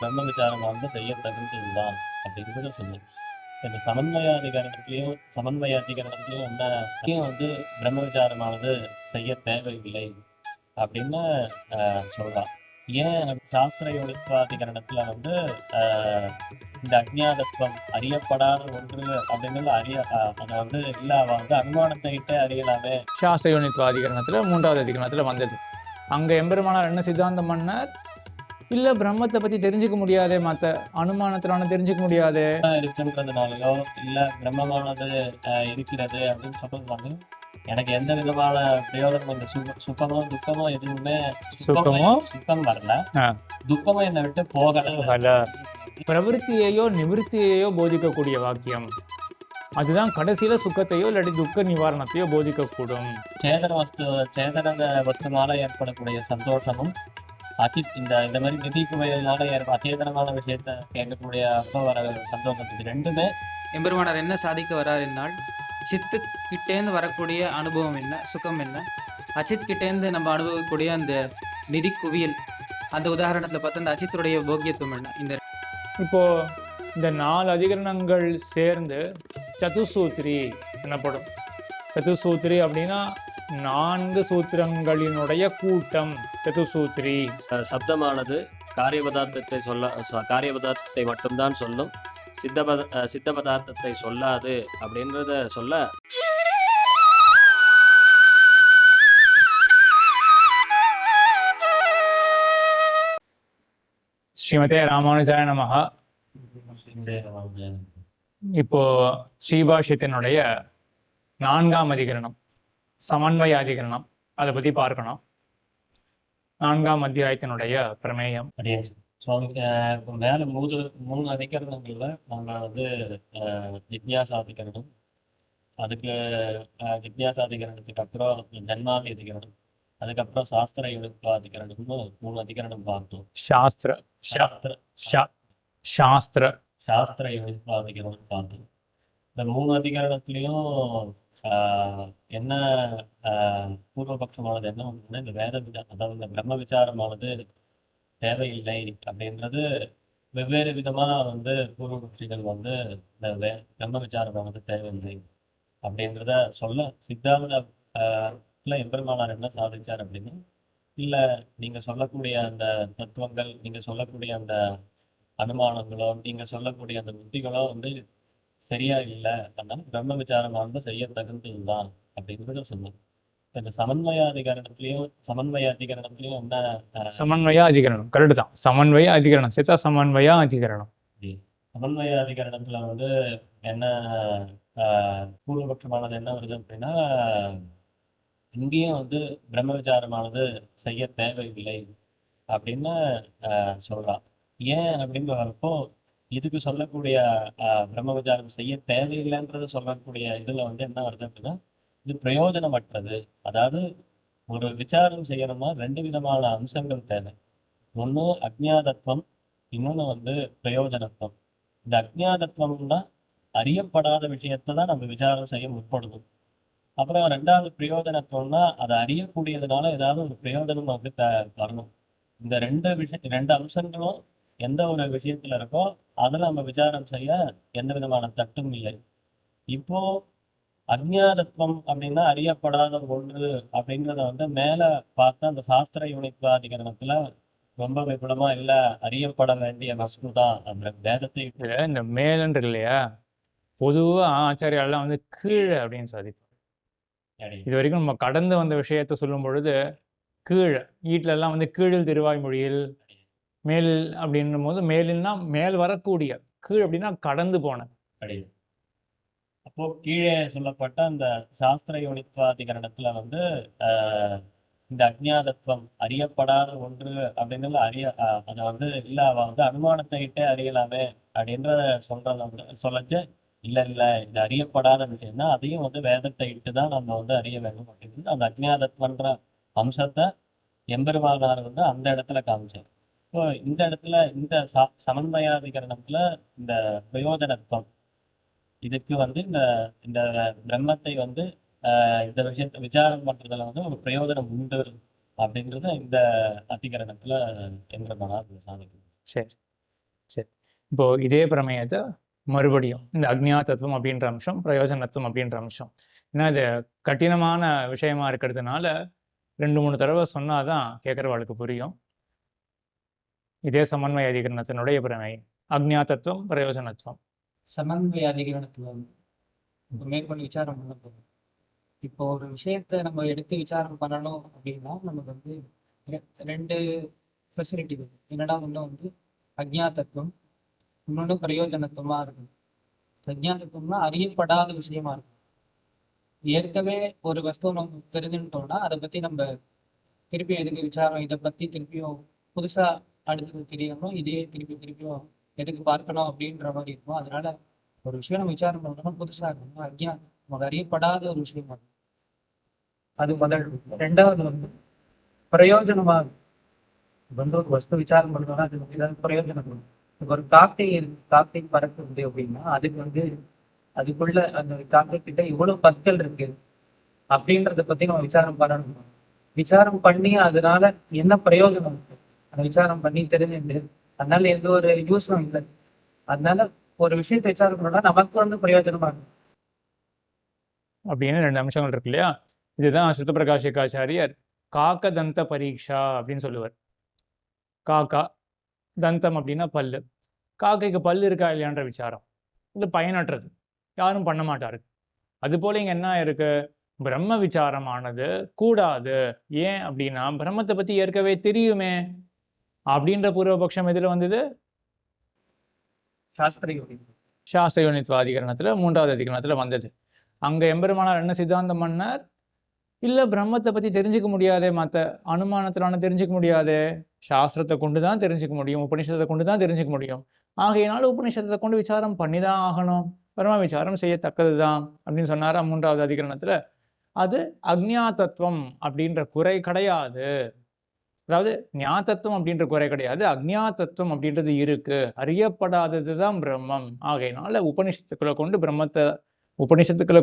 பிரம்ம விசாரமானது செய்யத்தகுந்ததுதான் அப்படிங்கிறத சொன்னேன். இந்த சமன்வயாதிகரணத்திலையும் வந்து பிரம்ம விசாரமானது செய்ய தேவையில்லை அப்படின்னு சொல்றான். ஏன் சாஸ்திர யோனித்வாதிகரணத்துல வந்து இந்த அஜ்ஞாதத்துவம் அறியப்படாத ஒன்று அப்படிங்கிறது அதை வந்து இல்ல அவ வந்து அனுமானத்தை இட்டே அறியலாமே. சாஸ்திர யோனித்வாதிகரணத்துல 3வது அதிகரணத்துல வந்தது. அங்க எம்பெருமானார் என்ன சித்தாந்தம் பண்ணார்? இல்ல பிரம்மத்தை பத்தி தெரிஞ்சுக்க முடியாது, மற்ற அனுமானத்திலான தெரிஞ்சுக்க முடியாது இருக்குன்றதுனாலயோ இல்ல பிரம்மமானது இருக்கிறது அப்படின்னு சொல்றது வந்து எனக்கு எந்த விதமான பிரயோஜனம் இந்த சுகமோ துக்கமோ எதுவுமே சுகம் வரல, துக்கமும் என்னை விட்டு போகல. பிரவருத்தியையோ நிவர்த்தியையோ போதிக்கக்கூடிய வாக்கியம் அதுதான் கடைசியில சுக்கத்தையோ இல்லாட்டி துக்க நிவாரணத்தையோ போதிக்கக்கூடும். சேதன வஸ்துனால ஏற்படக்கூடிய சந்தோஷமும் அச்சித் இந்த மாதிரி நிதி குவையினால அச்சேதனமான விஷயத்த கேட்கக்கூடிய அப்போ வர சந்தோஷத்துக்கு ரெண்டுமே எம்பெருமானார் என்ன சாதிக்க வர்றார் என்னால் சித்து கிட்டேந்து வரக்கூடிய அனுபவம் என்ன, சுகம் என்ன, அச்சித் கிட்டேந்து நம்ம அனுபவிக்கக்கூடிய அந்த நிதி குவியல், அந்த உதாரணத்தில் பார்த்தா அந்த அச்சித்துடைய போக்கியத்துவம் என்ன. இப்போ இந்த 4 அதிகரணங்கள் சேர்ந்து சதுசூத்திரி எனப்படும். சதுசூத்திரி அப்படின்னா 4 சூத்திரங்களினுடைய கூட்டம் சதுசூத்திரி. சப்தமானது காரிய பதார்த்தத்தை மட்டும்தான் சொல்லும், சித்த பதார்த்தத்தை சொல்லாது அப்படின்றத சொல்ல ஸ்ரீமதே ராமானுஜாய நமஹ. இப்போ ஸ்ரீபாஷ்யத்தினுடைய 4ஆம் அதிகரணம் சமன்வய அதிகரணம், அதை பத்தி பார்க்கணும். 4ஆம் அத்தியாயத்தினுடைய பிரமேயம். சுவாமி மேல 3 அதிகரணங்கள்ல நாங்க வந்து ஜிக்ஞாசாதிகரணம், அதுக்கு ஜிக்ஞாசாதிகரணத்துக்கு அப்புறம் ஜன்மாதி அதிகரணம், அதுக்கப்புறம் சாஸ்திர யுக்தாதிகரணம்னு 3 அதிகரணம் பார்த்தோம். சாஸ்திர யுக்தாதிகரணம் பார்த்தோம். இந்த 3 அதிகரணத்திலையும் என்ன பூர்வபட்சமானது என்ன ஒன்றுன்னா, இந்த அதாவது இந்த பிரம்ம விசாரமானது தேவையில்லை அப்படின்றது வெவ்வேறு விதமாக வந்து பூர்வபட்சிகள் வந்து இந்த பிரம்ம விசாரமானது தேவையில்லை அப்படின்றத சொல்ல சித்தாந்தத்துல எம்பெருமானார் என்ன சாதிச்சார் அப்படின்னா, இல்லை நீங்கள் சொல்லக்கூடிய அந்த தத்துவங்கள், நீங்கள் சொல்லக்கூடிய அந்த அனுமானங்களோ, நீங்கள் சொல்லக்கூடிய அந்த புத்திகளோ வந்து சரியா இல்லை, அதனால பிரம்ம விசாரமானது செய்ய தகுந்ததுதான் அப்படின்றத சொன்னோம். இந்த சமன்வய அதிகரணத்திலையும் என்ன சமன்வய அதிகரணம் கரெக்டு தான். சமன்வய அதிகரணம் சித்தா சமன்வய அதிகரணம். சமன்வய அதிகரணத்துல வந்து என்ன பூர்வபட்சமானது என்ன வருது அப்படின்னா, இங்கேயும் வந்து பிரம்ம விசாரமானது செய்ய தேவையில்லை அப்படின்னு சொல்றான். ஏன் அப்படின்னு வரப்போ இதுக்கு சொல்லக்கூடிய பிரம்ம விசாரம் செய்ய தேவையில்லைன்றத சொல்லக்கூடிய இதுல வந்து என்ன வருது அப்படின்னா, இது பிரயோஜனமற்றது. அதாவது ஒரு விசாரம் செய்யணும்னா 2 விதமான அம்சங்கள் தேவை. ஒன்று அஜ்ஞாதத்துவம், இன்னொன்று வந்து பிரயோஜனத்துவம். இந்த அஜ்ஞாதத்துவம்னா அறியப்படாத விஷயத்தை தான் நம்ம விசாரம் செய்ய முற்படுவோம். அப்புறம் 2வது பிரயோஜனத்துவம்னா அதை அறியக்கூடியதுனால ஏதாவது ஒரு பிரயோஜனம் வந்து வரணும். இந்த 2 அம்சங்களும் எந்த ஒரு விஷயத்துல இருக்கோ அதில் நம்ம விசாரம் செய்ய எந்த விதமான தட்டும் இல்லை. இப்போ அஜ்ஞாதத்துவம் அப்படின்னா அறியப்படாத ஒன்று அப்படிங்கிறத வந்து மேல பார்த்தா அந்த சாஸ்திர யுனித்வாதிகரணத்துல ரொம்ப விபுலமா இல்ல, அறியப்பட வேண்டிய வஸ்து தான் அந்த வேதத்தை. இந்த மேலன்று இல்லையா, பொதுவா ஆச்சாரியாலாம் வந்து கீழே அப்படின்னு சாதிப்பாங்க. இது வரைக்கும் நம்ம கடந்து வந்த விஷயத்த சொல்லும் பொழுது கீழே வீட்டுல எல்லாம் வந்து கீழில் திருவாய்மொழியில் மேல் அப்படின்னும் போது மேலில்னா மேல் வரக்கூடிய, கீழ் அப்படின்னா கடந்து போன. அப்போ கீழே சொல்லப்பட்ட அந்த சாஸ்திர யுனித்வாதிகரணத்துல வந்து இந்த அஜ்ஞாதத்துவம் அறியப்படாத ஒன்று அப்படின்றது அதை வந்து இல்ல அவ வந்து அனுமானத்தை இட்டே அறியலாமே அப்படின்ற சொல்றத வந்து சொல்லச்சு, இல்ல இந்த அறியப்படாத விஷயம் தான், அதையும் வந்து வேதத்தை இட்டு தான் நம்ம வந்து அறிய வேண்டும் அப்படின்னு அந்த அஜ்ஞாதத்துவன்ற அம்சத்தை எம்பெருமானார் வந்து அந்த இடத்துல காமிச்சார். இப்போ இந்த இடத்துல இந்த சமன்வயாதிகரணத்துல இந்த பிரயோஜனத்துவம் இதுக்கு வந்து இந்த பிரம்மத்தை வந்து இந்த விஷயத்தை விசாரம் பண்றதுல வந்து ஒரு பிரயோஜனம் உண்டு அப்படின்றது இந்த அதிகரணத்துல எம்பெருமானார் சாதிக்கும். சரி, சரி, இப்போ இதே பிரமேயத்தை மறுபடியும் இந்த அக்ஞாதத்துவம் அப்படின்ற அம்சம், பிரயோஜனத்துவம் அப்படின்ற அம்சம், ஏன்னா இது கடினமான விஷயமா இருக்கிறதுனால 2-3 தடவை சொன்னாதான் கேட்குறவாளுக்கு புரியும். இதே சமன்வய அதிகரணத்தினுடைய பிரமேயம் அக்ஞாதத்துவம், பிரயோஜனத்துவம். சமன்வய அதிகரணத்துல வந்து இப்போ மேற்கொண்டு விசாரம் பண்ண போகிறோம். இப்போ ஒரு விஷயத்தை நம்ம எடுத்து விசாரம் பண்ணணும் அப்படின்னா நமக்கு வந்து ரெண்டு ஃபெசிலிட்டி இருக்கு. என்னடா ஒன்று வந்து அக்ஞாதத்துவம், இன்னொன்று பிரயோஜனத்துவமா இருக்கும். அக்ஞாதத்துவம்னா அறியப்படாத விஷயமா இருக்கும். ஏற்கனவே ஒரு வஸ்துவை நம்ம தெரிஞ்சுட்டோம்னா அதை பத்தி நம்ம திருப்பி எதுக்கு விசாரம், இதை பத்தி திருப்பியும் புதுசா அடுத்தது தெரியணும், இதே திருப்பியும் எதுக்கு பார்க்கணும் அப்படின்ற மாதிரி இருக்கும். அதனால ஒரு விஷயம் நம்ம விசாரம் பண்ணணும்னா புதுசா இருக்கணும். அக்ஞானம் நமக்கு அறியப்படாத ஒரு விஷயமா இருக்கும். அது முதல். ரெண்டாவது வந்து பிரயோஜனமா இருக்கும். இப்போ வந்து ஒரு வஸ்து விசாரம் பண்ணணும்னா அது வந்து ஏதாவது பிரயோஜனம் இருக்கும். இப்போ ஒரு காக்கை காக்கை பறக்குது அப்படின்னா அதுக்கு வந்து அதுக்குள்ள அந்த காக்கை கிட்ட இவ்வளவு பற்கள் இருக்கு அப்படின்றத பத்தி நம்ம விசாரம் பண்ணணும். விசாரம் பண்ணி அதனால என்ன பிரயோஜனம் இருக்கு, அந்த விசாரம் பண்ணி தெரிஞ்சுட்டு அதனால எந்த ஒரு யூஸும் இல்லை. அதனால ஒரு விஷயத்தை விசாரம் பண்ணோம்னா நமக்கு வந்து பிரயோஜனமா இருக்கும் அப்படின்னு 2 அம்சங்கள் இருக்கு இல்லையா? இதுதான் சுத்த பிரகாஷிகாச்சாரியர் காக்க தந்த பரீட்சா அப்படின்னு சொல்லுவார். காக்கா, தந்தம் அப்படின்னா பல்லு. காக்கைக்கு பல்லு இருக்கா இல்லையான்ற விசாரம், இது பயனற்றது, யாரும் பண்ண மாட்டாரு. அதுபோல இங்க என்ன இருக்கு, பிரம்ம விசாரமானது கூடாது. ஏன் அப்படின்னா பிரம்மத்தை பத்தி ஏற்கனவே தெரியுமே அப்படின்ற பூர்வபக்ஷம் எதுல வந்தது? சாஸ்திர யோகி. சாஸ்திர யோனித்வ அதிகரணத்துல 3வது அதிகரணத்துல வந்தது. அங்க எம்பெருமானார் என்ன சித்தாந்தம் பண்ணார்? இல்ல பிரம்மத்தை பத்தி தெரிஞ்சுக்க முடியாதே, மற்ற அனுமானத்திலான தெரிஞ்சுக்க முடியாதே, சாஸ்திரத்தை கொண்டு தான் தெரிஞ்சுக்க முடியும், உபநிஷத்தை கொண்டு தான் தெரிஞ்சுக்க முடியும். ஆகையினால உபநிஷத்தை கொண்டு விசாரம் பண்ணி தான் ஆகணும், பிரம்ம விசாரம் செய்யத்தக்கது தான் அப்படின்னு சொன்னாரா 3வது அதிகரணத்துல. அது அக்ஞாதத்துவம் அப்படின்ற குறை கிடையாது. அதாவது ஞாதத்துவம் அப்படின்ற குறை கிடையாது, அக்ஞாதத்துவம் அப்படின்றது இருக்கு. அறியப்படாதது தான் பிரம்மம். ஆகையினால உபநிஷத்துக்களை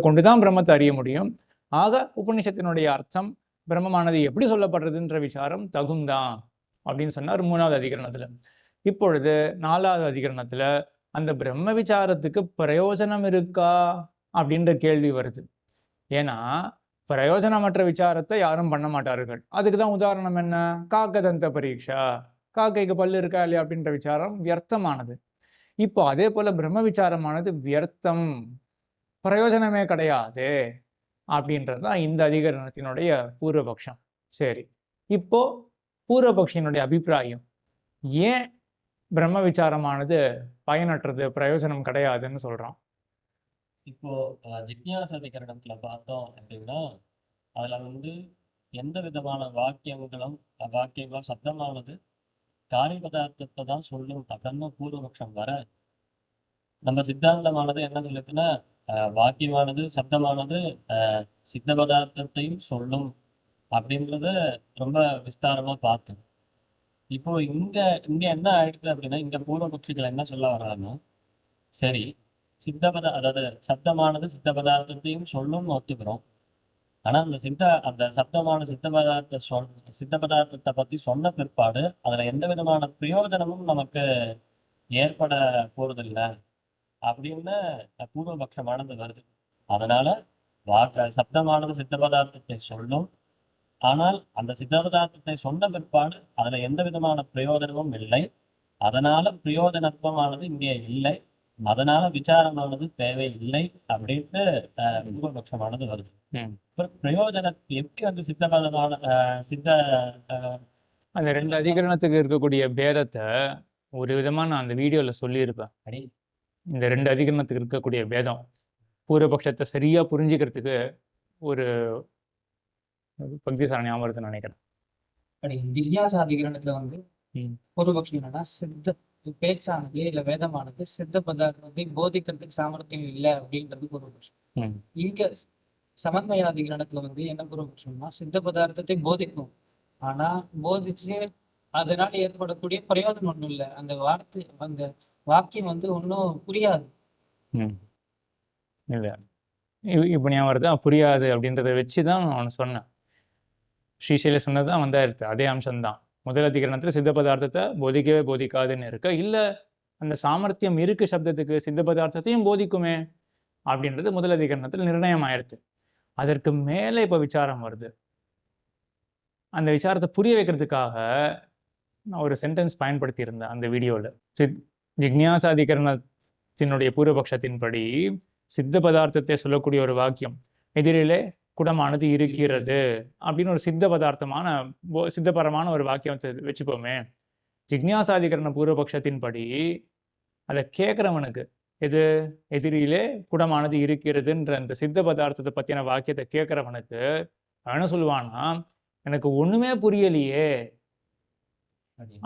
கொண்டு தான் பிரம்மத்தை அறிய முடியும். ஆக உபநிஷத்தினுடைய அர்த்தம் பிரம்மமானது எப்படி சொல்லப்படுறதுன்ற விசாரம் தகுந்தான் அப்படின்னு சொன்னார் 3வது அதிகரணத்துல. இப்பொழுது 4வது அதிகரணத்துல அந்த பிரம்ம விசாரத்துக்கு பிரயோஜனம் இருக்கா அப்படின்ற கேள்வி வருது. ஏன்னா பிரயோஜனமற்ற விசாரத்தை யாரும் பண்ண மாட்டார்கள். அதுக்கு தான் உதாரணம் என்ன, காக்கதந்த பரீட்சா, காக்கைக்கு பல்லு இருக்கா இல்லையா அப்படின்ற விசாரம் வியர்த்தமானது. இப்போ அதே போல பிரம்ம விசாரமானது வியர்த்தம், பிரயோஜனமே கிடையாது அப்படின்றது தான் இந்த அதிகரணத்தினுடைய பூர்வபக்ஷம். சரி, இப்போ பூர்வபக்ஷியினுடைய அபிப்பிராயம், ஏன் பிரம்ம விசாரமானது பயனற்றது, பிரயோஜனம் கிடையாதுன்னு சொல்றான்? இப்போ ஜிக்ஞாச அதிகரணத்துல பார்த்தோம் அப்படின்னா அதுல வந்து எந்த விதமான வாக்கியங்களும் சப்தமானது காரிய பதார்த்தத்தை தான் சொல்லும் அப்படின்னு பூர்வபக்ஷம் வர, நம்ம சித்தாந்தமானது என்ன சொல்லுதுன்னா வாக்கியமானது சப்தமானது சித்த பதார்த்தத்தையும் சொல்லும் அப்படின்றத ரொம்ப விஸ்தாரமா பார்த்தோம். இப்போ இங்க இங்க என்ன ஆயிடுது அப்படின்னா, இங்க பூர்வபக்ஷிகள் என்ன சொல்ல வர்றாங்கன்னா, சரி அதாவது சப்தமானது சித்த பதார்த்தத்தையும் சொல்லும் ஒத்துக்கிறோம். ஆனா அந்த சப்தமான சித்த பதார்த்தத்தை பத்தி சொன்ன பிற்பாடு அதுல எந்த விதமான பிரயோஜனமும் நமக்கு ஏற்பட போறதில்லை அப்படின்னு பூர்வபக்ஷமானது வருது. அதனால சப்தமானது சித்த பதார்த்தத்தை சொல்லும், ஆனால் அந்த சித்த பதார்த்தத்தை சொன்ன பிற்பாடு அதுல எந்த விதமான பிரயோஜனமும் இல்லை. அதனால பிரயோஜனத்துவமானது இங்கே இல்லை, அதனால விசாரமானது தேவையில்லை அப்படின்ட்டு பூர்வபக்ஷமானது வருது. பிரயோஜன எப்படி வந்து சித்தபதமான சித்த அந்த 2 அதிகரணத்துக்கு இருக்கக்கூடிய பேதத்தை ஒரு விதமா நான் அந்த வீடியோல சொல்லியிருப்பேன். இந்த 2 அதிகரணத்துக்கு இருக்கக்கூடிய பேதம் பூர்வபக்ஷத்தை சரியா புரிஞ்சுக்கிறதுக்கு ஒரு பக்தி சாரணி ஞாபகத்தை நினைக்கிறேன். ஜிக்ஞாசா அதிகரணத்துல வந்து பூர்வபக்ஷம் என்னன்னா, சித்த பேச்சானது இல்ல வேதமானது சித்த பதார்த்தத்தை போதிக்கிறதுக்கு சாமர்த்தியம் இல்லை அப்படின்றது பூர்வபக்ஷம். இங்க சமன்வய அதிகரணத்துல வந்து என்ன பூர்வபக்ஷம்னா, சித்த பதார்த்தத்தை போதிக்கும், ஆனா போதிச்சு அதனால ஏற்படக்கூடிய பிரயோஜனம் ஒண்ணும் இல்லை, அந்த வாக்கியம் வந்து ஒன்றும் புரியாது. இல்லை இப்போ ஞாபகம் வருது, புரியாது அப்படின்றத வச்சுதான் நான் சொன்னேன். ஸ்ரீசைல சொன்னதுதான் வந்தாயிருச்சு, அதே அம்சம்தான். முதல் அதிகரணத்துல சித்த பதார்த்தத்தை போதிக்கவே போதிக்காதுன்னு இருக்கு. இல்லை அந்த சாமர்த்தியம் இருக்கு சப்தத்துக்கு, சித்த பதார்த்தத்தையும் போதிக்குமே அப்படின்றது முதல் அதிகரணத்தில் நிர்ணயம் ஆயிடுது. அதற்கு மேலே இப்போ விசாரம் வருது. அந்த விசாரத்தை புரிய வைக்கிறதுக்காக நான் ஒரு சென்டென்ஸ் பயன்படுத்தி இருந்தேன் அந்த வீடியோவில். ஜிக்ஞாசாதிகரணத்தினுடைய பூர்வபக்ஷத்தின்படி சித்த பதார்த்தத்தை சொல்லக்கூடிய ஒரு வாக்கியம், எதிரிலே குடமானது இருக்கிறது அப்படின்னு ஒரு சித்தபரமான ஒரு வாக்கியத்தை வச்சுப்போமே. ஜிக்ஞாசாதிகரண பூர்வபக்ஷத்தின்படி அதை கேட்குறவனுக்கு எதிரிலே குடமானது இருக்கிறதுன்ற அந்த சித்த பதார்த்தத்தை பற்றின வாக்கியத்தை கேட்குறவனுக்கு என்ன சொல்லுவான்னா, எனக்கு ஒன்றுமே புரியலையே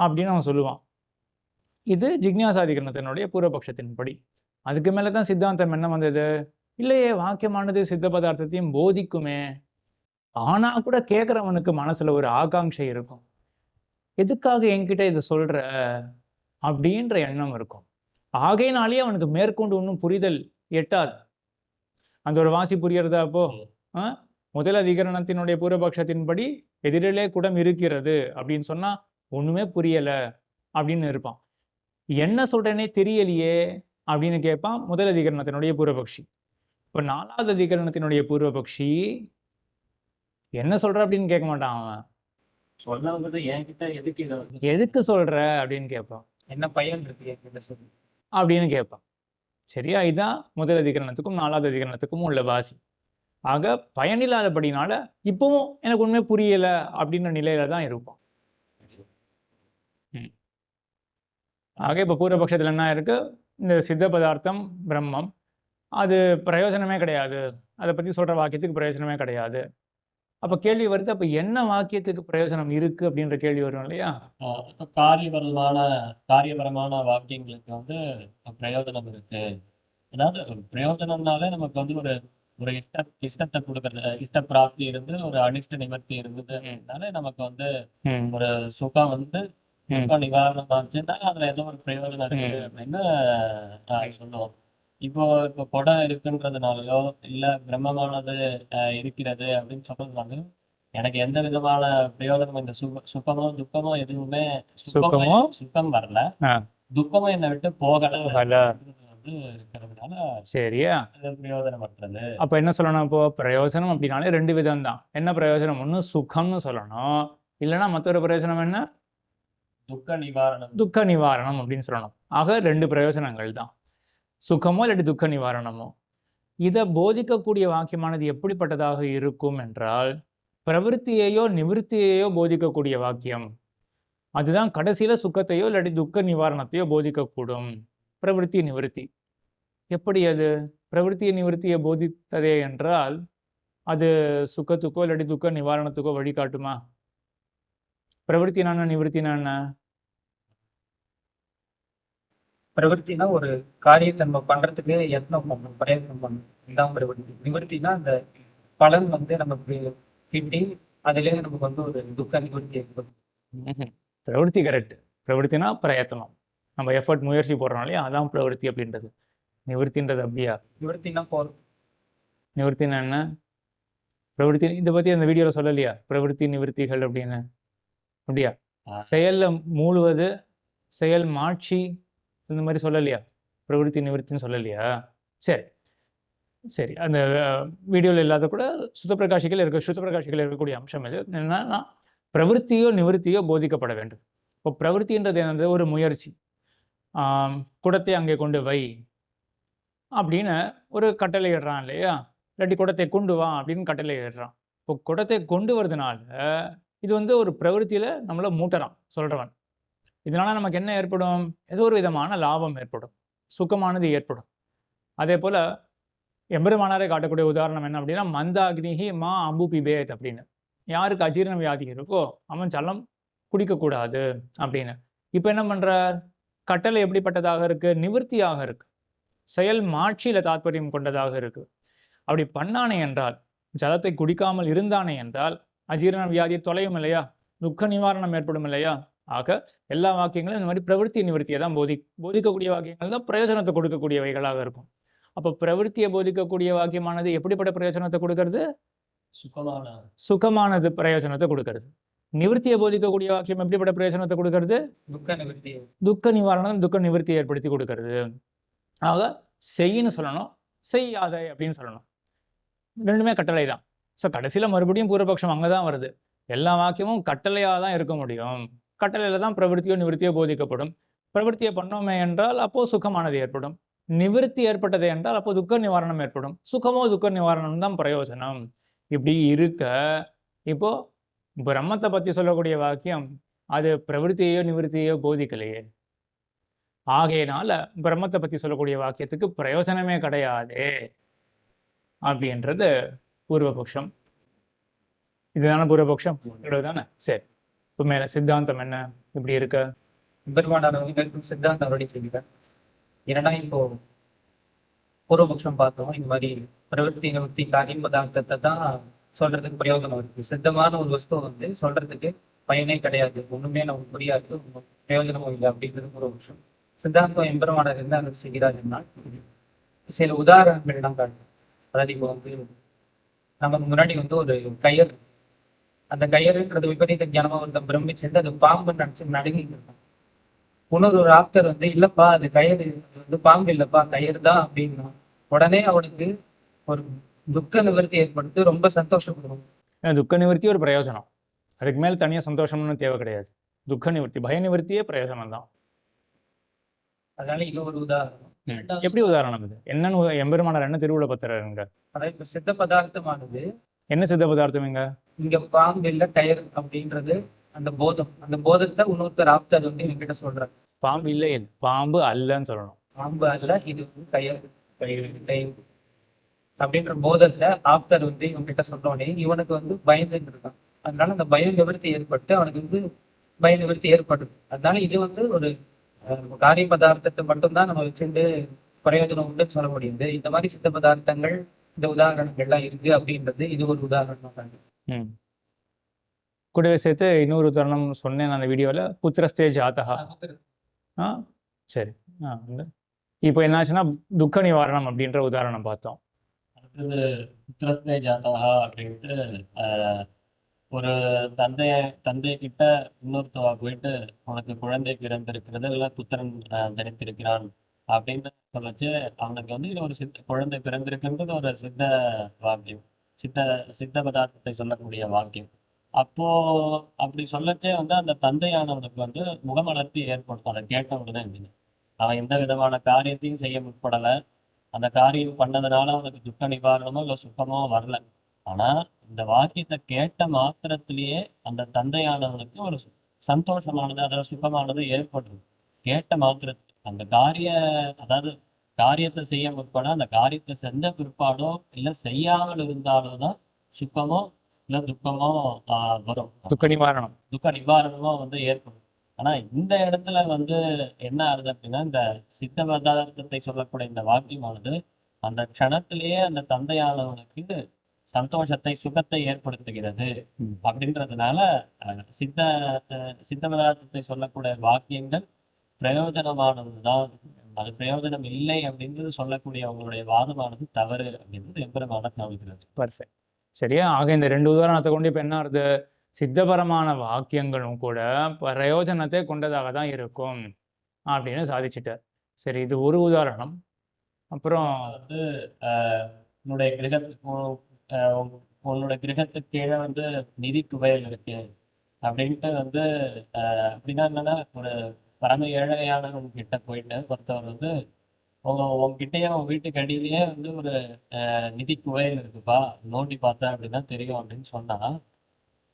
அப்படின்னு அவன் சொல்லுவான். இது ஜிக்ஞாசாதிகரணத்தினுடைய பூர்வபக்ஷத்தின்படி. அதுக்கு மேலே தான் சித்தாந்தம் என்ன வந்தது, இல்லையே வாக்கியமானது சித்த பதார்த்தத்தையும் போதிக்குமே, ஆனா கூட கேட்குறவனுக்கு மனசுல ஒரு ஆகாங்ஷை இருக்கும், எதுக்காக என்கிட்ட இதை சொல்ற அப்படின்ற எண்ணம் இருக்கும். ஆகையினாலேயே அவனுக்கு மேற்கொண்டு ஒன்றும் புரிதல் எட்டாது. அந்த ஒரு வாசி புரியறதா அப்போ? முதல் அதிகரணத்தினுடைய பூர்வபக்ஷத்தின்படி எதிரிலே குடம் இருக்கிறது அப்படின்னு சொன்னா ஒண்ணுமே புரியல அப்படின்னு இருப்பான். என்ன சொல்றேனே தெரியலையே அப்படின்னு கேட்பான் முதல் அதிகரணத்தினுடைய பூர்வபக்ஷி. இப்போ நாலாவது அதிகரணத்தினுடைய பூர்வபக்ஷி என்ன சொல்ற அப்படின்னு கேட்க மாட்டான். அவன் சொன்னது என்கிட்ட எதுக்கு சொல்ற அப்படின்னு கேட்பான். என்ன பயன் இருக்கு என்கிட்ட சொல்லு அப்படின்னு கேட்பான். சரியா? இதுதான் முதல் அதிகரணத்துக்கும் நாலாவது அதிகரணத்துக்கும் உள்ள வாசி. ஆக பயனில்லாதபடினால இப்பவும் எனக்கு உண்மை புரியல அப்படின்ற நிலையில தான் இருப்பான். ஆக இப்போ பூர்வபக்ஷத்தில் என்ன இருக்கு, இந்த சித்த பதார்த்தம் பிரம்மம் அது பிரயோஜனமே கிடையாது, அதை பற்றி சொல்கிற வாக்கியத்துக்கு பிரயோஜனமே கிடையாது. அப்போ கேள்வி வருது, அப்போ என்ன வாக்கியத்துக்கு பிரயோஜனம் இருக்குது அப்படின்ற கேள்வி வரும் இல்லையா? காரியபரமான வாக்கியங்களுக்கு பிரயோஜனம் இருக்கு. அதாவது பிரயோஜனம்னாலே நமக்கு ஒரு ஒரு இஷ்டத்தை கொடுக்கறது, இஷ்ட பிராப்தி இருந்து ஒரு அனிஷ்ட நிவர்த்தி இருந்ததுனாலே நமக்கு ஒரு சுகம் சுகம் நிவாரணம் ஆச்சுன்னா அதுல ஏதோ ஒரு பிரயோஜனம் இருக்கு அப்படின்னு சொல்லுவோம். இப்போ குடம் இருக்குன்றதுனாலயோ இல்ல பிரம்மமானது இருக்கிறது அப்படின்னு சொல்றதுனாலயோ எனக்கு எந்த விதமான பிரயோஜனம், இந்த சுகமோ துக்கமோ எதுவுமே சுகம் வரல, துக்கமும் என்னை விட்டு போகல இருக்கிறதுனால சரியா பிரயோஜனமற்றது. அப்ப என்ன சொல்லணும், இப்போ பிரயோஜனம் அப்படின்னாலே ரெண்டு விதம் தான். என்ன பிரயோஜனம்? ஒண்ணு சுகம்னு சொல்லணும், இல்லைன்னா மற்றொரு பிரயோஜனம் என்ன, துக்க நிவாரணம் அப்படின்னு சொல்லணும். ஆக ரெண்டு பிரயோஜனங்கள் தான், சுகமோ இல்லாட்டி துக்க நிவாரணமோ. இதை போதிக்கக்கூடிய வாக்கியமானது எப்படிப்பட்டதாக இருக்கும் என்றால், பிரவருத்தியையோ நிவர்த்தியையோ போதிக்கக்கூடிய வாக்கியம். அதுதான் கடைசியில சுகத்தையோ இல்லாட்டி துக்க நிவாரணத்தையோ போதிக்கக்கூடும். பிரவருத்தி நிவர்த்தி எப்படி? அது பிரவருத்திய நிவர்த்தியை போதித்ததே என்றால் அது சுகத்துக்கோ இல்லாட்டி துக்க நிவாரணத்துக்கோ வழிகாட்டுமா? பிரவருத்தினா நிவர்த்தினா என்ன? பிரவருத்தினா ஒரு காரியத்தை நம்ம பண்றதுக்கு யத்னம் பண்ணணும், பிரயத்னம் பண்ணணும், இதான் பிரவருத்தி. நிவர்த்தினா அந்த பலன் நமக்கு கிட்டி அதுலேருந்து நமக்கு ஒரு துக்க நிவர்த்தி ஏற்படும். பிரவருத்தி கரெக்ட். பிரவருத்தினா பிரயத்தனம், நம்ம எஃபர்ட் முயற்சி போடுறோம், அதான் பிரவருத்தி அப்படின்றது. நிவர்த்தின்றது அப்படியா? நிவர்த்தினா போறோம். நிவர்த்தினா என்ன? பிரவருத்தி இதை பத்தி அந்த வீடியோல சொல்லலையா, பிரவருத்தி நிவர்த்திகள் அப்படின்னு? அப்படியா? செயல்ல மூழுவது, செயல் மாட்சி, இந்த மாதிரி சொல்லலையா? பிரவருத்தி நிவர்த்தின்னு சொல்லலையா? சரி சரி, அந்த வீடியோவில் இல்லாத கூட சுத்தப்பிரகாஷிகள் இருக்கக்கூடிய அம்சம் இது என்னன்னா, பிரவருத்தியோ நிவர்த்தியோ போதிக்கப்பட வேண்டும். இப்போ பிரவருத்தின்றது என்னது? ஒரு முயற்சி. குடத்தை அங்கே கொண்டு வை அப்படின்னு ஒரு கட்டளை இடுறான் இல்லையா, இல்லாட்டி குடத்தை கொண்டு வா அப்படின்னு கட்டளை இடுறான். இப்போ குடத்தை கொண்டு வரதுனால இது ஒரு பிரவருத்தியில் நம்மளை மூட்டுறான் சொல்கிறவன். இதனால் நமக்கு என்ன ஏற்படும்? ஏதோ ஒரு விதமான லாபம் ஏற்படும், சுகமானது ஏற்படும். அதே போல் எம்பெருமானாரை காட்டக்கூடிய உதாரணம் என்ன அப்படின்னா, மந்தாக்னிஹி மா அம்பு பிபேத் அப்படின்னு. யாருக்கு அஜீரண வியாதி இருக்கோ அவன் ஜலம் குடிக்கக்கூடாது அப்படின்னு. இப்போ என்ன பண்ணுறார்? கட்டளை எப்படிப்பட்டதாக இருக்குது? நிவர்த்தியாக இருக்குது, செயல் மாட்சியில் தாற்பயம் கொண்டதாக இருக்குது. அப்படி பண்ணானே என்றால், ஜலத்தை குடிக்காமல் இருந்தானே என்றால் அஜீரண வியாதியை தொலையும் இல்லையா, துக்க நிவாரணம் ஏற்படும் இல்லையா. ஆக எல்லா வாக்கியங்களும் இந்த மாதிரி பிரவருத்தி நிவர்த்தியை தான் போதிக்கக்கூடிய வாக்கியங்கள் தான் பிரயோஜனத்தை கொடுக்கக்கூடியவைகளாக இருக்கும். அப்போ பிரவருத்தியை போதிக்கக்கூடிய வாக்கியமானது எப்படிப்பட்ட பிரயோஜனத்தை கொடுக்கறது? சுகமானது பிரயோஜனத்தை கொடுக்கறது. நிவர்த்தியை போதிக்கக்கூடிய வாக்கியம் எப்படிப்பட்ட பிரயோஜனத்தை கொடுக்கறது? துக்க நிவர்த்தி. துக்க நிவாரணம், துக்க நிவர்த்தி ஏற்படுத்தி கொடுக்கறது. ஆக செய்யின்னு சொல்லணும், செய்யாதே அப்படின்னு சொல்லணும். ரெண்டுமே கட்டளை தான். ஸோ கடைசியில் மறுபடியும் பூர்வபக்ஷம் அங்கே தான் வருது. எல்லா வாக்கியமும் கட்டளையாக தான் இருக்க முடியும். கட்டளையில் தான் பிரவருத்தியோ நிவர்த்தியோ போதிக்கப்படும். பிரவருத்தியை பண்ணோமே என்றால் அப்போது சுகமானது ஏற்படும். நிவர்த்தி ஏற்பட்டது என்றால் அப்போ துக்க நிவாரணம் ஏற்படும். சுகமோ துக்க நிவாரணம் தான் பிரயோஜனம். இப்படி இருக்க இப்போ பிரம்மத்தை பற்றி சொல்லக்கூடிய வாக்கியம் அது பிரவருத்தியோ நிவர்த்தியோ போதிக்கலையே. ஆகையினால பிரம்மத்தை பற்றி சொல்லக்கூடிய வாக்கியத்துக்கு பிரயோஜனமே கிடையாது அப்படின்றது பூர்வபக்ஷம். இதுதானே பூர்வபக்ஷம்? தானே? சரி, இப்போ மேலே சித்தாந்தம் என்ன இப்படி இருக்க? பெருமானார் வந்து சித்தாந்தம் அருளி செய்கிறார். ஏன்னா இப்போ பூர்வபக்ஷம் பார்த்தோம், இந்த மாதிரி பிரவருத்தி நிவர்த்தி காரியம் பதார்த்தத்தை தான் சொல்றதுக்கு பிரயோஜனம் இருக்கு. சித்தமான ஒரு வஸ்துவை வந்து சொல்றதுக்கு பயனே கிடையாது, ஒண்ணுமே நமக்கு புரியாது, பிரயோஜனமும் இல்லை அப்படின்றது பூர்வபக்ஷம். சித்தாந்தம் எம்பெருமானார் என்ன அருள் செய்கிறாருன்னா சில உதாரணங்கள் தான் காட்டும். அதாவது இப்போ வந்து நமக்கு முன்னாடி வந்து ஒரு கயிறு, அந்த கயிறுன்றது விபரீத ஞானமா ஒருத்தன் பிரமிச்சுட்டு அது பாம்புன்னு நினைச்சு நடுங்கிட்டு இருக்கான். இன்னொரு ஒரு ஆப்தர் வந்து இல்லப்பா அது கயிறு, அது வந்து பாம்பு இல்லப்பா கயிறு தான் அப்படின்னா உடனே அவனுக்கு ஒரு துக்க நிவர்த்தி ஏற்படுத்தி ரொம்ப சந்தோஷப்படுவாங்க. ஏன்னா துக்க நிவர்த்தி ஒரு பிரயோஜனம், அதுக்கு மேலே தனியாக சந்தோஷம்னு தேவை கிடையாது. துக்க நிவர்த்தி, பய நிவர்த்தியே பிரயோஜனம் தான். அதனால இது ஒரு உதாரணம். எப்படி உதாரணம் இது? என்னன்னு எம்பெருமானார் என்ன திருவுள்ள பத்திரங்க? அதாவது இப்ப சித்த பதார்த்தமானது என்ன சித்த பதார்த்தம் இங்க? இங்க பாம்பு இல்ல கயிறு அப்படின்றது அந்த போதம், அந்த போதத்தை இன்னொருத்தர் ஆப்தர் வந்து என்கிட்ட சொல்றாரு. பாம்பு இல்லை, பாம்பு அல்லன்னு சொல்லணும். பாம்பு அல்ல, இது வந்து கயிறு, கயிறு அப்படின்ற போதத்தை ஆப்தர் வந்து இவன்கிட்ட சொன்னோடனே இவனுக்கு வந்து பயந்துட்டு இருக்கான். அதனால அந்த பய நிவர்த்தி ஏற்பட்டு அவனுக்கு வந்து பய நிவர்த்தி ஏற்படுது. அதனால இது வந்து ஒரு காரிய பதார்த்தத்தை மட்டும்தான் நம்ம வச்சுட்டு பிரயோஜனம் உண்டுன்னு சொல்ல முடியுது. இந்த மாதிரி சித்த பதார்த்தங்கள், இந்த உதாரணங்கள்லாம் இருக்கு அப்படின்றது இது ஒரு உதாரணம் தான். கூடவே சேர்த்து இன்னொரு உதாரணம் சொன்னேன் அந்த வீடியோவில், புத்திரஸ்தே ஜாதகா. சரி, இப்போ என்னாச்சுன்னா துக்க நிவாரணம் அப்படின்ற உதாரணம் பார்த்தோம். அடுத்தது புத்திரஸ்தே ஜாதகா அப்படின்ட்டு ஒரு தந்தை கிட்ட இன்னொருத்தவா போயிட்டு உனக்கு குழந்தை பிறந்திருக்கிறது, இல்லை புத்திரன் தனித்திருக்கிறான் அப்படின்னு சொல்லச்சு அவனுக்கு வந்து இது ஒரு குழந்தை பிறந்திருக்குன்றது ஒரு சித்த வாக்கியம், சித்த பதார்த்தத்தை சொல்லக்கூடிய வாக்கியம். அப்போ அப்படி சொல்லச்சே வந்து அந்த தந்தையானவனுக்கு வந்து முகமலர்த்தி ஏற்படும். அதை கேட்ட உடனே அவன் எந்த விதமான காரியத்தையும் செய்ய முற்படலை. அந்த காரியம் பண்ணதுனால அவனுக்கு துக்க நிவாரணமோ இல்லை சுத்தமோ வரல. ஆனா இந்த வாக்கியத்தை கேட்ட மாத்திரத்திலேயே அந்த தந்தையானவனுக்கு ஒரு சந்தோஷமானது, அதாவது சுகமானது ஏற்படுது. கேட்ட மாத்திரத்தில் அந்த அதாவது காரியத்தை செய்ய முற்பட அந்த காரியத்தை செஞ்ச பிற்பாடோ இல்லை செய்யாமல் இருந்தாலோ தான் சுகமோ இல்லை துக்கமோ வரும். துக்க நிவாரணமோ வந்து ஏற்படும். ஆனா இந்த இடத்துல வந்து என்ன ஆகுது அப்படின்னா, இந்த சித்த பதார்த்தத்தை சொல்லக்கூடிய இந்த வாக்கியமானது அந்த க்ஷணத்திலேயே அந்த தந்தையானவனுக்கு சந்தோஷத்தை, சுகத்தை ஏற்படுத்துகிறது. அப்படின்றதுனால சித்த பதார்த்தத்தை சொல்லக்கூடிய வாக்கியங்கள் பிரயோஜனமானதுதான், அது பிரயோஜனம் இல்லை அப்படின்றது சொல்லக்கூடிய அவங்களுடைய வாதமானது தவறு அப்படின்றது எம்பெருமானார் காமிக்கிறது. பர்ஃபெக்ட், சரியா? ஆக இந்த ரெண்டு உதாரணத்தை கொண்டு இப்போ என்ன ஆகுது? சித்தபரமான வாக்கியங்களும் கூட பிரயோஜனத்தை கொண்டதாக தான் இருக்கும் அப்படின்னு சாதிச்சிட்டார். சரி, இது ஒரு உதாரணம். அப்புறம் வந்து உன்னோட கிரகத்துக்கு கீழே வந்து நிதி குவையல் இருக்கு அப்படின்ட்டு வந்து அப்படின்னா என்னன்னா, ஒரு பரம ஏழையானவங்க கிட்ட போயிட்டு ஒருத்தவர் வந்து உங்ககிட்டயே உங்க வீட்டுக்கு அடியிலேயே வந்து ஒரு நிதி குவையல் இருக்குப்பா, நோண்டி பார்த்தா அப்படின்னா தெரியும் அப்படின்னு சொன்னா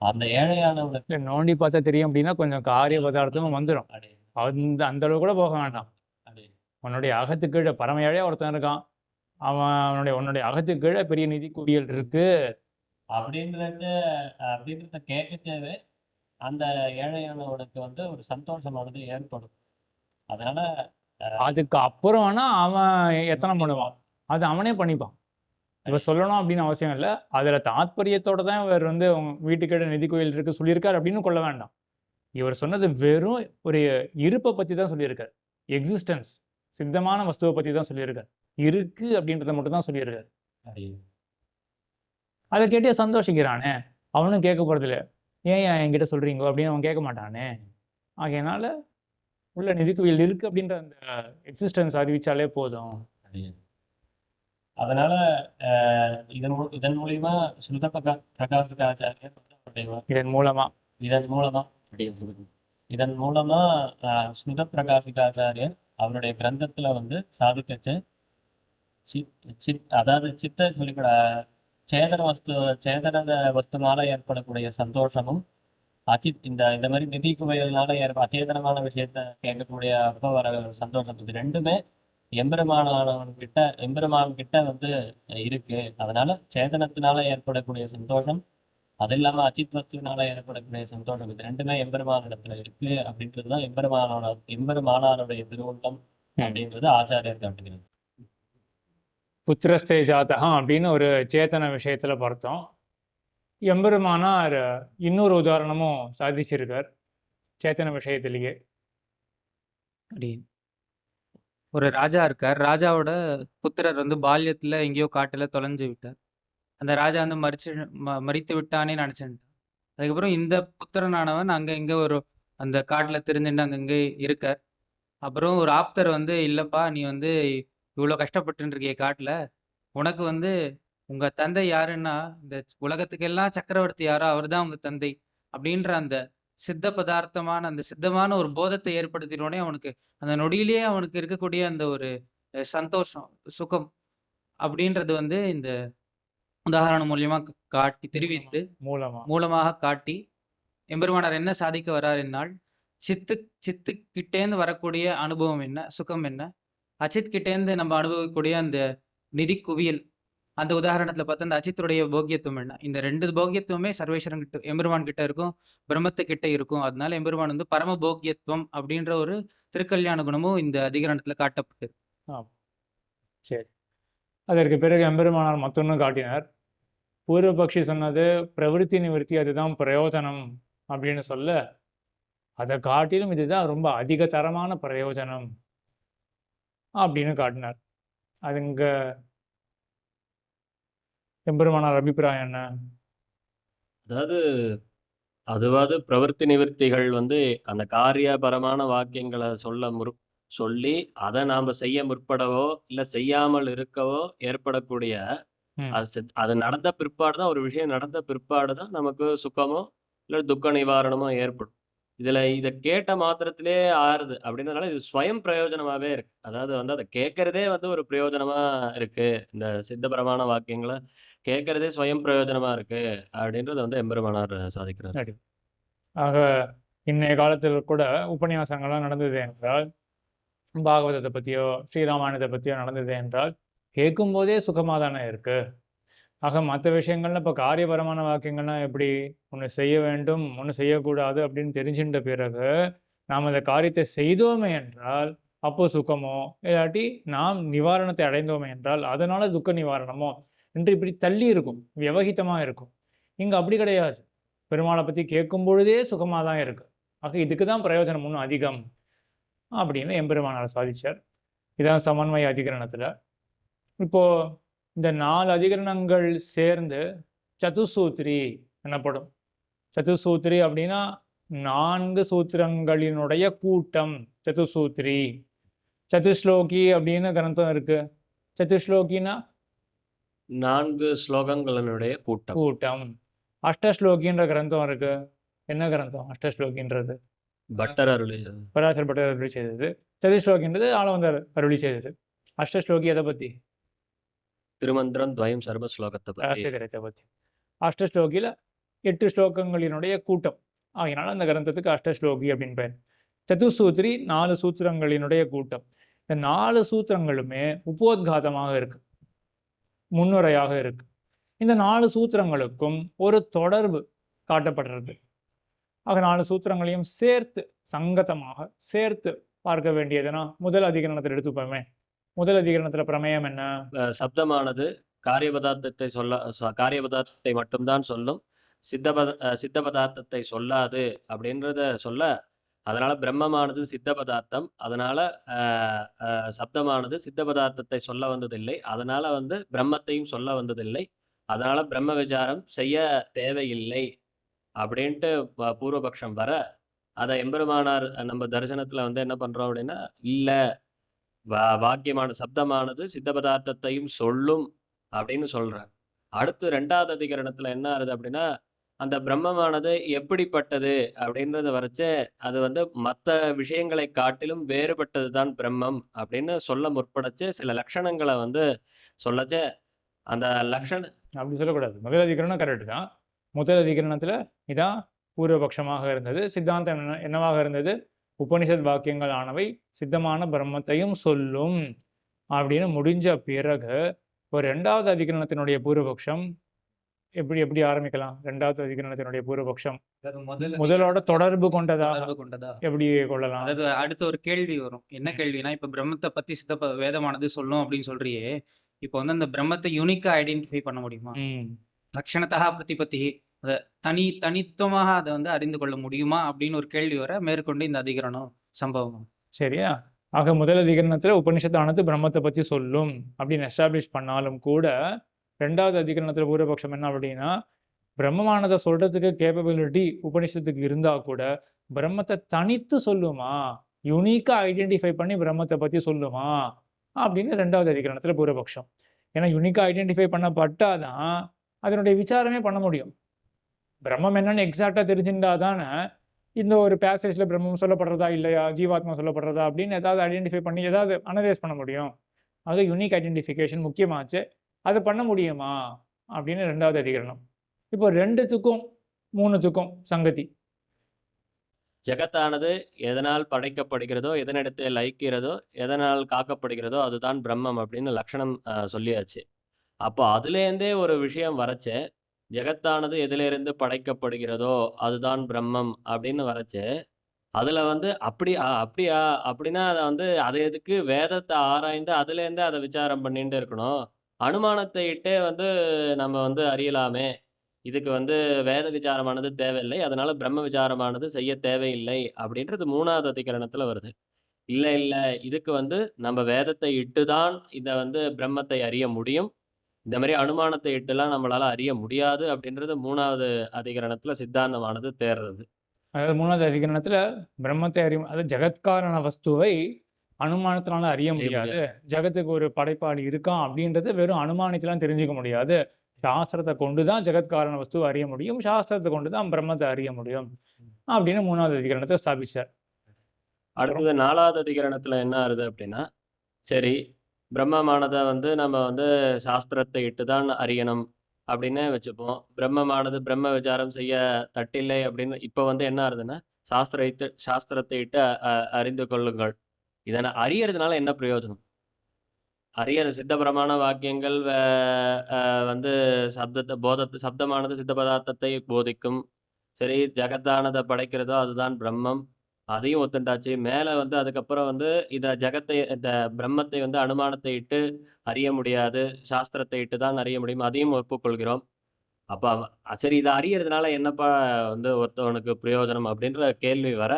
அந்த ஏழையானவனுக்கு நோண்டி பார்த்தா தெரியும் அப்படின்னா கொஞ்சம் காரிய பதார்த்தமும் வந்துடும். அந்த அளவு கூட போக வேண்டாம். உன்னுடைய அகத்துக்கு கீழே பரம ஏழையா ஒருத்தன் இருக்கான், உன்னுடைய அகத்துக்கு கீழே பெரிய நிதி குவியல் இருக்கு அப்படின்றத கேட்கவே அந்த ஏழையானவனுக்கு வந்து ஒரு சந்தோஷமானது ஏற்படும். அதனால அதுக்கு அப்புறம் வேணா அவன் எத்தனை பண்ணுவான், அது அவனே பண்ணிப்பான். இவர் சொல்லணும் அப்படின்னு அவசியம் இல்லை. அதில் தாத்பரியத்தோட தான் இவர் வந்து வீட்டுக்கிட்ட நிதி கோயில் இருக்கு சொல்லியிருக்காரு அப்படின்னு கொள்ள வேண்டாம். இவர் சொன்னது வெறும் ஒரு இருப்பை பற்றி தான் சொல்லியிருக்கார். எக்ஸிஸ்டன்ஸ், சித்தமான வஸ்துவை பற்றி தான் சொல்லியிருக்கார். இருக்கு அப்படின்றத மட்டும் தான் சொல்லியிருக்காரு. அதை கேட்டே சந்தோஷிக்கிறானே, அவனும் கேட்க போகிறதில்ல. ஏன் என்கிட்ட சொல்கிறீங்க அப்படின்னு அவன் கேட்க மாட்டானே. ஆகையினால உள்ள நிதிக்குவியல் இருக்குது அப்படின்ற அந்த எக்ஸிஸ்டன்ஸ் அறிவித்தாலே போதும். அதனால இதன் மூலியமா ஸ்ருத பிரகாசிகாச்சாரியர் இதன் மூலமாக இதன் மூலமா இதன் மூலமா ஸ்ருத பிரகாசிகாச்சாரியர் அவருடைய கிரந்தத்துல வந்து சாதிக்கச்சு அதாவது சித்த சொல்லிக்கூட சேதன வஸ்துனால ஏற்படக்கூடிய சந்தோஷமும் இந்த மாதிரி நிதி குவையினால அச்சேதனமான விஷயத்த கேட்கக்கூடிய அப்ப வர சந்தோஷம், இது ரெண்டுமே எம்பெருமான் கிட்ட வந்து இருக்கு. அதனால சேதனத்தினால ஏற்படக்கூடிய சந்தோஷம், அது இல்லாம அச்சித் வஸ்துனால ஏற்படக்கூடிய சந்தோஷம், இது ரெண்டுமே எம்பெருமானிடத்துல இருக்கு அப்படின்றதுதான் எம்பெருமானாருடைய திருவுள்ளம் அப்படின்றது ஆச்சாரியர் காட்டுகிறது. புத்திரஸ்தே ஜாதகம் அப்படின்னு ஒரு சேத்தன விஷயத்துல பார்த்தோம். எம்பெருமானார் இன்னொரு உதாரணமும் சாதிச்சிருக்கார் சேத்தன விஷயத்திலேயே. அப்படின்னு ஒரு ராஜா இருக்கார். ராஜாவோட புத்திரர் வந்து பால்யத்துல எங்கேயோ காட்டுல தொலைஞ்சு விட்டார். அந்த ராஜா வந்து மரித்து விட்டானே நினைச்சுட்டான். அதுக்கப்புறம் இந்த புத்திரனானவன் அங்க இங்க அந்த காட்டுல திரிஞ்சுட்டு அங்கங்கே இருக்கார். அப்புறம் ஒரு ஆப்தர் வந்து, இல்லப்பா நீ வந்து இவ்வளோ கஷ்டப்பட்டுன்னு இருக்கிய காட்டுல, உனக்கு வந்து உங்க தந்தை யாருன்னா இந்த உலகத்துக்கெல்லாம் சக்கரவர்த்தி யாரோ அவர் தான் உங்க தந்தை அப்படின்ற அந்த சித்தமான ஒரு போதத்தை ஏற்படுத்தினோடனே அவனுக்கு அந்த நொடியிலேயே அவனுக்கு இருக்கக்கூடிய அந்த ஒரு சந்தோஷம், சுகம் அப்படின்றது வந்து இந்த உதாரணம் மூலியமா காட்டி தெரிவித்து மூலமாக காட்டி எம்பெருமானார் என்ன சாதிக்க வர்றார் என்னால் சித்து கிட்டேந்து வரக்கூடிய அனுபவம் என்ன, சுகம் என்ன, அச்சித் கிட்டேந்து நம்ம அனுபவிக்கக்கூடிய அந்த நிதி குவியல், அந்த உதாரணத்துல பார்த்தா அந்த அச்சித்துடைய போக்கியத்துவம் என்ன, இந்த ரெண்டு போக்கியத்துவமே சர்வேஸ்வரன் கிட்ட எம்பெருமான் கிட்ட இருக்கும், பிரம்மத்து கிட்ட இருக்கும். அதனால எம்பெருமான் வந்து பரம போக்கியத்துவம் அப்படின்ற ஒரு திருக்கல்யாண குணமும் இந்த அதிகரணத்துல காட்டப்பட்டது. சரி, அதற்கு பிறகு எம்பெருமானார் மற்றொன்னு காட்டினார். பூர்வபக்ஷி சொன்னது பிரவிற்த்தி நிவர்த்தி, அதுதான் பிரயோஜனம் அப்படின்னு சொல்ல, அதை காட்டிலும் இதுதான் ரொம்ப அதிக தரமான பிரயோஜனம் அப்படின்னு காட்டினார். அதுங்க எம்பெருமானார் அபிப்பிராயம் என்ன? அதாவது பிரவர்த்தி நிவர்த்திகள் வந்து அந்த காரியபரமான வாக்கியங்களை சொல்லி அதை நாம் செய்ய முற்படவோ இல்லை செய்யாமல் இருக்கவோ ஏற்படக்கூடிய அது நடந்த பிற்பாடு தான், ஒரு விஷயம் நடந்த பிற்பாடு தான் நமக்கு சுகமோ இல்லை துக்க நிவாரணமோ ஏற்படும். இதை கேட்ட மாத்திரத்திலே ஆறுது அப்படின்றதுனால இது ஸ்வயம் பிரயோஜனமாகவே இருக்கு. அதாவது வந்து அதை கேட்கறதே வந்து ஒரு பிரயோஜனமா இருக்கு. இந்த சித்தபரமான வாக்கியங்களை கேட்கறதே ஸ்வயம் பிரயோஜனமா இருக்கு அப்படின்றது வந்து எம்பெருமானார் சாதிக்கிறார். ஆக இன்னைய காலத்தில் கூட உபன்யாசங்கள்லாம் நடந்தது என்றால், பாகவதத்தை பற்றியோ ஸ்ரீராமாயணத்தை பற்றியோ நடந்தது என்றால் கேட்கும் போதே சுகமாக தானே இருக்கு. ஆக மற்ற விஷயங்கள்ல இப்போ காரியபரமான வாக்கியங்கள்லாம் எப்படி ஒன்று செய்ய வேண்டும் ஒன்று செய்யக்கூடாது அப்படின்னு தெரிஞ்சின்ற பிறகு நாம் அந்த காரியத்தை செய்தோமே என்றால் அப்போ சுகமோ, இல்லாட்டி நாம் நிவாரணத்தை அடைந்தோமே என்றால் அதனால துக்க நிவாரணமோ என்று இப்படி தள்ளி இருக்கும், விவகித்தமாக இருக்கும். இங்கே அப்படி கிடையாது. பெருமாளை பற்றி கேட்கும் பொழுதே சுகமாக தான் இருக்கு. ஆக இதுக்கு தான் பிரயோஜனம் இன்னும் அதிகம் அப்படின்னு எம்பெருமானார் சாதிச்சார். இதான் சமன்வய அதிகரணத்தில். இப்போ இந்த 4 அதிகரணங்கள் சேர்ந்து சதுசூத்திரி எனப்படும். சதுசூத்திரி அப்படின்னா 4 சூத்திரங்களினுடைய கூட்டம் சதுசூத்திரி. சதுஸ்லோகி அப்படின்னு கிரந்தம் இருக்கு. சதுஸ்லோகினா 4 ஸ்லோகங்களினுடைய கூட்டம். அஷ்டஸ்லோகின்ற கிரந்தம் இருக்கு. என்ன கிரந்தம் அஷ்டஸ்லோகின்றது? பராசர் பட்டர் அருளி செய்தது. சதுஸ்லோகின்றது ஆளவந்தர் அருளி செய்தது. அஷ்டஸ்லோகி எதை பற்றி? திருமந்திரம் துவயம் சர்வ ஸ்லோகத்தை பற்றி. அஷ்டஸ்லோகியில் 8 ஸ்லோகங்களினுடைய கூட்டம். ஆகினால அந்த கிரந்தத்துக்கு அஷ்டஸ்லோகி அப்படின்னு பேர். சதுசூத்திரி 4 சூத்திரங்களினுடைய கூட்டம். இந்த 4 சூத்திரங்களுமே உபோத்காதமாக இருக்கு, முன்னுரையாக இருக்கு. இந்த 4 சூத்திரங்களுக்கும் ஒரு தொடர்பு காட்டப்படுறது. ஆக 4 சூத்திரங்களையும் சேர்த்து சங்கதமாக சேர்த்து பார்க்க வேண்டியதுன்னா முதல் அதிகரணத்தில் எடுத்துப்போமே. முதல் அதிகரணத்தில் பிரமேயம் என்ன? சப்தமானது காரிய பதார்த்தத்தை மட்டும்தான் சொல்லும், சித்த பதார்த்தத்தை சொல்லாது அப்படின்றத சொல்ல, அதனால பிரம்மமானது சித்த பதார்த்தம், அதனால சப்தமானது சித்த பதார்த்தத்தை சொல்ல வந்ததில்லை, அதனால வந்து பிரம்மத்தையும் சொல்ல வந்ததில்லை, அதனால பிரம்ம விசாரம் செய்ய தேவையில்லை அப்படின்ட்டு பூர்வபக்ஷம் வர, அதை எம்பெருமானார் நம்ம தரிசனத்துல வந்து என்ன பண்றோம் அப்படின்னா, இல்ல வாக்கியமான சப்தமானது சித்த பதார்த்தத்தையும் சொல்லும் அப்படின்னு சொல்றார். அடுத்து 2வது அதிகரணத்துல என்ன ஆகுது அப்படின்னா, அந்த பிரம்மமானது எப்படிப்பட்டது அப்படின்றத வரைச்சே, அது வந்து மத்த விஷயங்களை காட்டிலும் வேறுபட்டது தான் பிரம்மம் அப்படின்னு சொல்ல முற்படச்சு, சில லட்சணங்கள வந்து சொல்லச்சே, அந்த லக்ஷண அப்படி சொல்லக்கூடாது. முதல் அதிகரணம் கரெக்ட் தான். முதல் அதிகரணத்துல இதான் பூர்வபக்ஷமாக இருந்தது. சித்தாந்தம் என்னவாக இருந்தது? உபனிஷத் வாக்கியங்கள் ஆனவை சித்தமான பிரம்மத்தையும் சொல்லும் அப்படின்னு முடிஞ்ச பிறகு, இப்போ 2வது அதிகரணத்தினுடைய பூர்வபக்ஷம் எப்படி ஆரம்பிக்கலாம்? 2வது அதிகரணத்தினுடைய பூர்வபக்ஷம் முதலோட தொடர்பு கொண்டதாக கொண்டதா? எப்படி கொள்ளலாம்? அதாவது அடுத்த ஒரு கேள்வி வரும். என்ன கேள்வினா, இப்ப பிரம்மத்தை பத்தி வேதமானது சொல்லும் அப்படின்னு சொல்றியே, இப்போ வந்து அந்த பிரம்மத்தை யூனிக்கா ஐடென்டிஃபை பண்ண முடியுமா? லக்ஷணத்தா பிரதிபத்தி, அத தனித்துவமாக அதை வந்து அறிந்து கொள்ள முடியுமா அப்படின்னு ஒரு கேள்வி வர மேற்கொண்டு இந்த அதிகரணம் சம்பவம். சரியா? ஆக முதல் அதிகரணத்துல உபனிஷத்தானது பிரம்மத்தை பத்தி சொல்லும் அப்படின்னு எஸ்டாப்ளிஷ் பண்ணாலும் கூட, 2வது அதிகரணத்துல பூர்வபக்ஷம் என்ன அப்படின்னா, பிரம்மமானதை சொல்றதுக்கு கேப்பபிலிட்டி உபனிஷத்துக்கு இருந்தா கூட, பிரம்மத்தை தனித்து சொல்லுமா? யுனிக்கா ஐடென்டிஃபை பண்ணி பிரம்மத்தை பத்தி சொல்லுமா? அப்படின்னு 2வது அதிகரணத்துல பூர்வபக்ஷம். ஏன்னா யுனிக்கா ஐடென்டிஃபை பண்ணப்பட்டாதான் அதனுடைய விசாரமே பண்ண முடியும். பிரம்மம் என்னன்னு எக்ஸாக்டா தெரிஞ்சுட்டா தானே இந்த ஒரு பேசேஜ்ல பிரம்மம் சொல்லப்படுறதா இல்லையா, ஜீவாத்மா சொல்லப்படுறதா அப்படின்னு ஏதாவது ஐடென்டிஃபை பண்ணி ஏதாவது அனலைஸ் பண்ண முடியும். அது யூனிக் ஐடென்டிஃபிகேஷன் முக்கியமாச்சு. அது பண்ண முடியுமா அப்படின்னு 2வது அதிகரணம். இப்போ 2த்துக்கும் 3த்துக்கும் சங்கதி. ஜெகத்தானது எதனால் படைக்கப்படுகிறதோ, எதனிடத்தில் லயிக்கிறதோ, எதனால் காக்கப்படுகிறதோ அதுதான் பிரம்மம் அப்படின்னு லக்ஷணம் சொல்லியாச்சு. அப்போ அதுலேருந்தே ஒரு விஷயம் வரச்சே, ஜெகத்தானது எதிலிருந்து படைக்கப்படுகிறதோ அதுதான் பிரம்மம் அப்படின்னு வரச்சே, அதுல வந்து அப்படியா அப்படின்னா அத வந்து அது எதுக்கு வேதத்தை ஆராய்ந்து அதுலேருந்து அதை விசாரம் பண்ணிட்டு இருக்கணும். அனுமானத்தை இட்டே வந்து நம்ம வந்து அறியலாமே. இதுக்கு வந்து வேத விசாரமானது தேவையில்லை. அதனால பிரம்ம விசாரமானது செய்ய தேவையில்லை அப்படின்றது 3வது அதிகரணத்துல வருது. இல்ல இதுக்கு வந்து நம்ம வேதத்தை இட்டு தான் இத வந்து பிரம்மத்தை அறிய முடியும். இந்த மாரி அனுமானத்தை இட்டுலாம் நம்மளால அறிய முடியாது அப்படின்றது 3வது அதிகரணத்துல சித்தாந்தமானது தேர்றது. அதாவது 3வது அதிகரணத்துல பிரம்மத்தை அறியும், அதாவது ஜெகத்காரண வஸ்துவை அனுமானத்தினால அறிய முடியாது. ஜெகத்துக்கு ஒரு படைப்பாளி இருக்கான் அப்படின்றது வெறும் அனுமானத்திலாம் தெரிஞ்சுக்க முடியாது. சாஸ்திரத்தை கொண்டு தான் ஜெகத்காரண வஸ்துவை அறிய முடியும். சாஸ்திரத்தை கொண்டு தான் பிரம்மத்தை அறிய முடியும் அப்படின்னு 3வது அதிகரணத்தை ஸ்தாபிச்சார். அடுத்தது 4வது அதிகரணத்துல என்ன ஆகுது அப்படின்னா, சரி பிரம்மமானத வந்து நம்ம வந்து சாஸ்திரத்தை இட்டு தான் அறியணும் அப்படின்னே வச்சுப்போம். பிரம்மமானது பிரம்ம விசாரம் செய்ய தட்டில்லை அப்படின்னு இப்ப வந்து என்ன ஆகுதுன்னா, சாஸ்திரத்தை இட்டு அறிந்து கொள்ளுங்கள். இதனை அறியறதுனால என்ன பிரயோஜனம்? சித்த பிரமாண வாக்கியங்கள் வந்து சப்தமானது சித்த பதார்த்தத்தை போதிக்கும். சரி, ஜகத்தானத படைக்கிறதோ அதுதான் பிரம்மம். அதையும் ஒத்துண்டாச்சு. மேல வந்து அதுக்கப்புறம் வந்து இந்த பிரம்மத்தை வந்து அனுமானத்தை இட்டு அறிய முடியாது. சாஸ்திரத்தை இட்டு தான் அறிய முடியும். அதையும் ஒப்புக்கொள்கிறோம். அப்ப சரி இத அறியறதுனால என்னப்பா வந்து ஒருத்தவனுக்கு பிரயோஜனம் அப்படின்ற கேள்வி வர,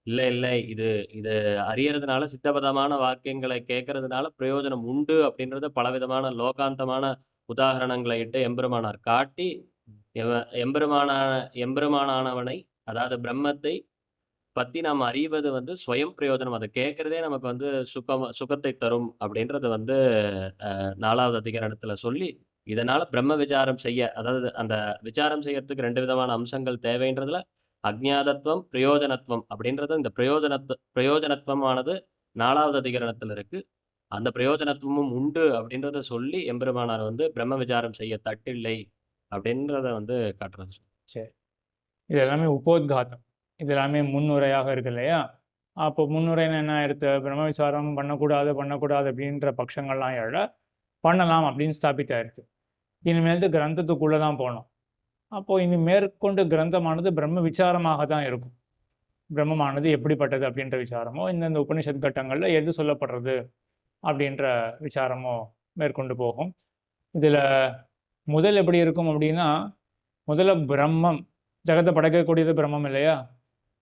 இல்ல. இது இது அறியறதுனால சித்தபதமான வாக்கியங்களை கேட்கறதுனால பிரயோஜனம் உண்டு அப்படின்றத பலவிதமான லோகாந்தமான உதாகரணங்களை இட்டு எம்பெருமானார் காட்டி, எம்பெருமானானவனை அதாவது பிரம்மத்தை பத்தி நாம் அறிவது வந்து ஸ்வயம் பிரயோஜனம். அத கேட்கிறதே நமக்கு வந்து சுகத்தை தரும் அப்படின்றத வந்து 4வது அதிகரணத்துல சொல்லி, இதனால பிரம்ம விசாரம் செய்ய அதாவது அந்த விசாரம் செய்யறதுக்கு 2 விதமான அம்சங்கள் தேவைன்றதுல அஜ்ஞாதத்துவம், பிரயோஜனத்துவம் அப்படின்றது இந்த பிரயோஜனத்துவமானது 4வது அதிகரணத்துல இருக்கு. அந்த பிரயோஜனத்துவமும் உண்டு அப்படின்றத சொல்லி எம்பெருமானார் வந்து பிரம்ம விசாரம் செய்ய தட்டில்லை அப்படின்றத வந்து காட்டுறாங்க. சரி, இது எல்லாமே உபோத்காதம். இது எல்லாமே முன்னுரையாக இருக்கு இல்லையா? அப்போ முன்னுரைன்னு என்ன ஆயிடுத்து? பிரம்ம விசாரம் பண்ணக்கூடாது அப்படின்ற பட்சங்கள்லாம் எழ பண்ணலாம் அப்படின்னு ஸ்தாபித்தாயிருது. இனிமேல்ட்டு கிரந்தத்துக்குள்ளே தான் போகணும். அப்போது இனி மேற்கொண்டு கிரந்தமானது பிரம்ம விசாரமாக தான் இருக்கும். பிரம்மமானது எப்படிப்பட்டது அப்படின்ற விசாரமோ, இந்தந்த உபனிஷத் கட்டங்களில் எது சொல்லப்படுறது அப்படின்ற விசாரமோ மேற்கொண்டு போகும். இதில் முதல் எப்படி இருக்கும் அப்படின்னா, முதல்ல பிரம்மம், ஜகத்தை படைக்கக்கூடியது பிரம்மம் இல்லையா?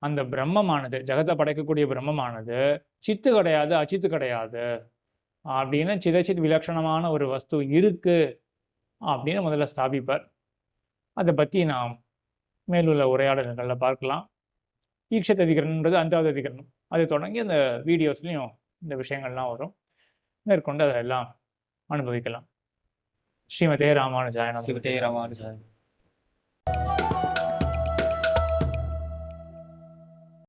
அந்த பிரம்மமானது, ஜகத்தை படைக்கக்கூடிய பிரம்மமானது சித்து கிடையாது, அச்சித்து கிடையாது அப்படின்னு சிதச்சித் விலட்சணமான ஒரு வஸ்து இருக்கு அப்படின்னு முதல்ல ஸ்தாபிப்பார். அதை பற்றி நாம் மேலுள்ள உரையாடல்களில் பார்க்கலாம். ஈக்ஷத் அதிகரணன்றது 5வது அதிகரணம். அதை தொடங்கி அந்த வீடியோஸ்லையும் இந்த விஷயங்கள்லாம் வரும். மேற்கொண்டு அதெல்லாம் அனுபவிக்கலாம். ஸ்ரீமதே ராமானுஜாய நமः. ஸ்ரீமதே ராமானுஜாய